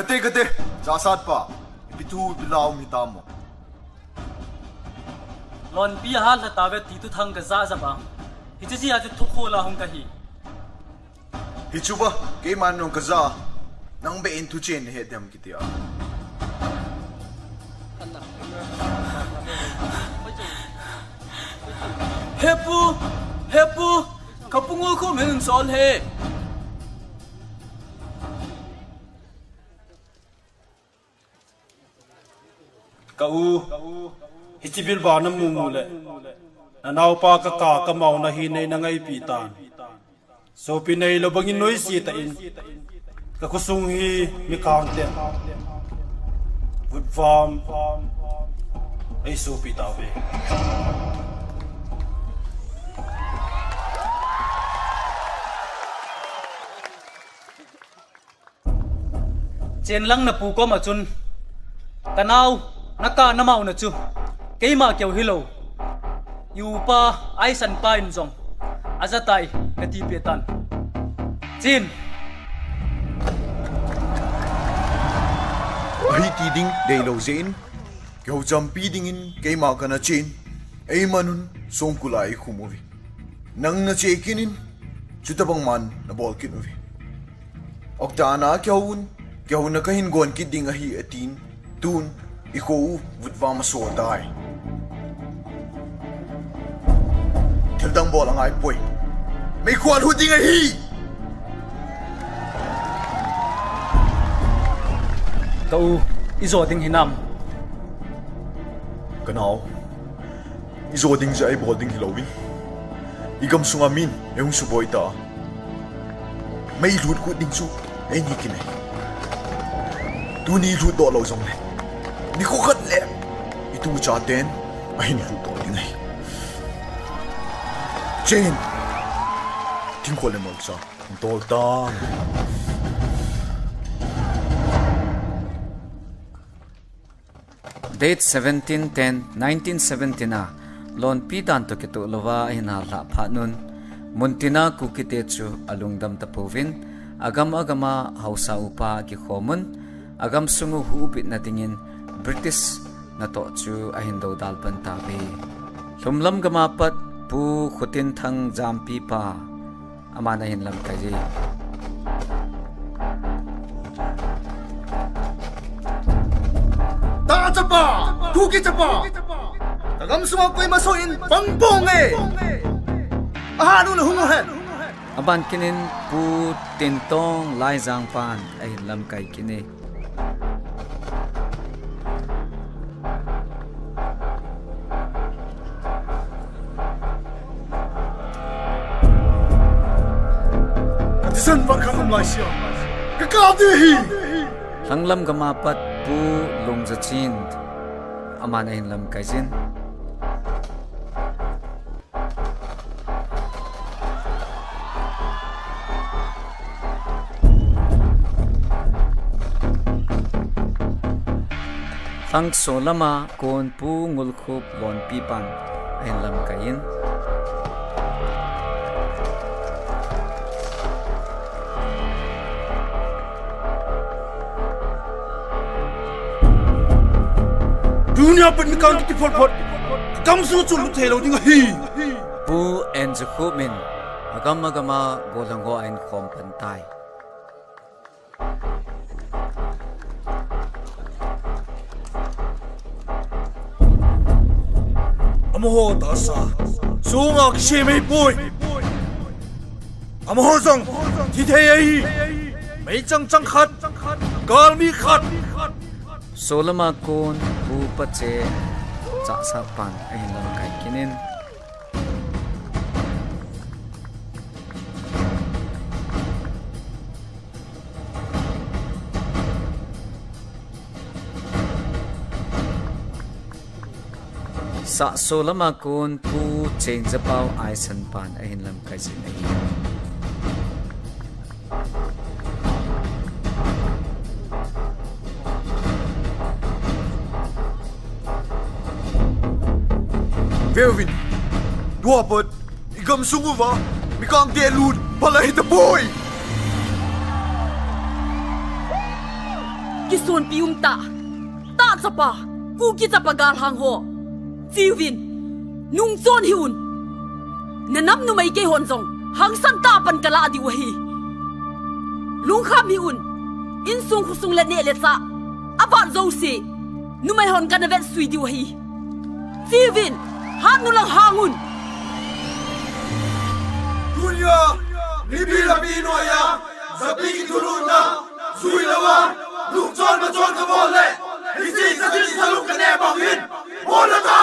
Kate, jasad pa. Ipitu bilaw hitam mo. Lon pihal na tawet dito thang ka zaba. Hiche siya at tukho la hong kahi. Hiche ba? Kay man nung kaza. Nang bein tu chen hedam kiti a. Hepu, kapungul ko men sol he. Kau hichibil ba na mumule. Nanaw pa ka mau na hinay na ngay pitan. So pinay lobangin noy sitain. Kakusunghi mi counter. Wood farm ay so pitawe. Chen lang na puko machun. Tanaw naka namau na chu. Kay ma kyaw hilo. Yupa ay san pa inzong. Azatay katipetan. Chin. Ahi tiding daylaw zain. Kyaw jampi dingin kay maka na chen. Ay manun songkulay kumuwi. Nang na chekinin. Chutabang man na bolkin uwi. Okta kyawun. Kyaw na kahingon kiding ahi atin. Tun ikaw wudwa masoday. Tildang bola ngay boy. May kuwan huding ahi. Kau izo ding hinam. Kanaw. Izo ding sa ay bolding hilawin. Igam sungamin yung suboy ta. May ilut ko ding su ay nikinay. Tuni ilut do law zong le. Ni ko kat le. Itu chaten ay nilut do ding ay. Jane. Ting ko le mo sa. Tol tang. Date 17/10/1970 na lon pidan to ketu lova hina la phanun muntina kukite chu alungdam tapovin agama hausa upa ki khomun agam sungu hu bit na dingin British na to chu ahindo dalpan tabe lumlam gama pat pu khutin thang jampi pa amana hinlam kaji Chapa! Tuki chapa! Kagam suma ko'y masuin pangpong eh! Ahano na hunguhan! aban kinin pu tintong lai jang pan ay lam kai kini Katisan pa ka kumlasya! Kakadihi! Langlam gamapat pu longzachin amana hinlam kaijin Fang solama kon pu ngulkhup lon pipan hinlam kain Dunia pun mikang kiti pot. Kamu suruh culut hello dengan hi. pu en zakhumin agama golanggo ain khom pantai Amoho tasa. Sunga kishimei boy. Amoho zong. Titei. Mei chang khat. Galmi khat. solama kon pu pache cha sapan ai lam kai kinin sa solama kon pu change pau ai san pan ai lam kai sin ai Velvin, dua pot, igam sungu va, mikang delud, palahit the boy. Kison pium ta chapa kuki chapa gal hang ho chiwin nung chon hiun nanam nu mai ke hon jong hang san ta pan kala di wahi lung kham hiun in sung khusung le ne le cha aban zo si nu mai hon kan vet sui di wahi chiwin han nu lang hangun dunya libi labi noya sabi tuluna sui lawa lung chon ma chon ka bol le Hiche sa din sa lung ka ne bang yin bola ta